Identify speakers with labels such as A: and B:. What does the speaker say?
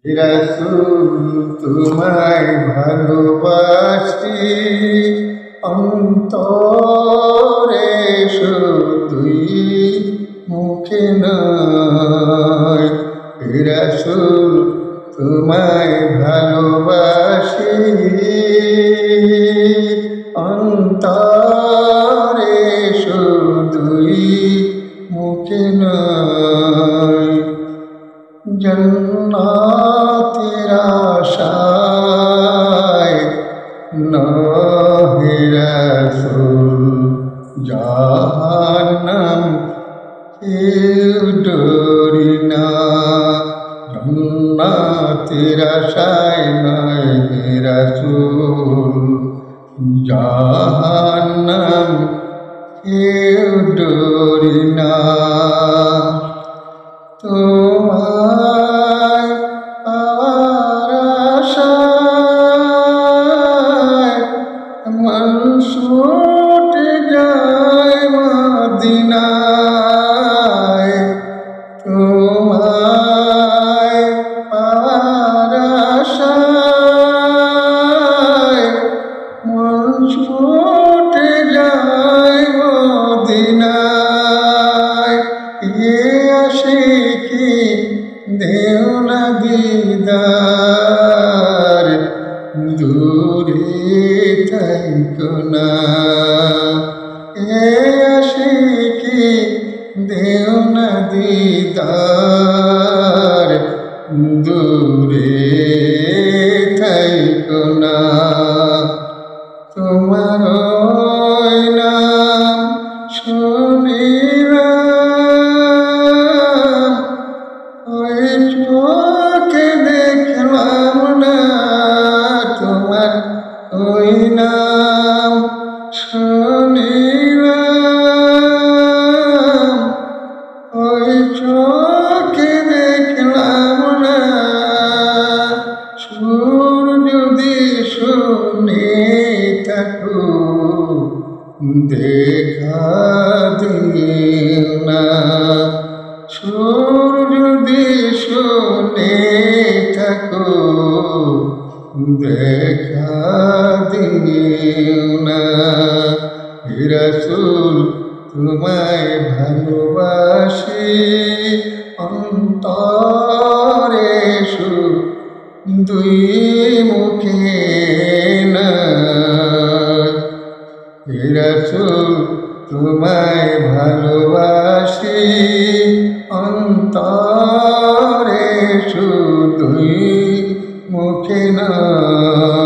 A: রাসূল তোমায় ভালোবাসি অন্তরে শুধুই মুখে নয়। রাসূল তোমায় ভালোবাসি অন্তরে শুধুই মুখে নয়। জন্নাতের আশায় নহে রাসূল জাহান্নাম কেউ ডরি না। জন্নাতের আশায় নহে রাসূল জাহান্নাম কেউ ডরি না। তোমায় পাওয়ার আশায় মন ছুটে যায় মদিনায়। তোমায় পাওয়ার আশায় মন ছুটে যায় মদিনায়। আশিকি দেও না দিদার দূরে থাইকো না। আশিকি দেও না দিদার দূরে থাইকো না। তোমার নাম শুনিলাম ওই চোখে দেখলাম না। তোমার ওই নাম শুনিলাম ওই চোখে দেখলাম না। সুর যদি শুনে থাকো দেখা দিও না। সুর যদি শুনে থাকো দেখা দিও না। রাসূল তোমায় ভালোবাসি অন্তরে শুধুই মুখে নয়। রাসূল তোমায় ভালোবাসি অন্তরে শুধুই মুখে নয়।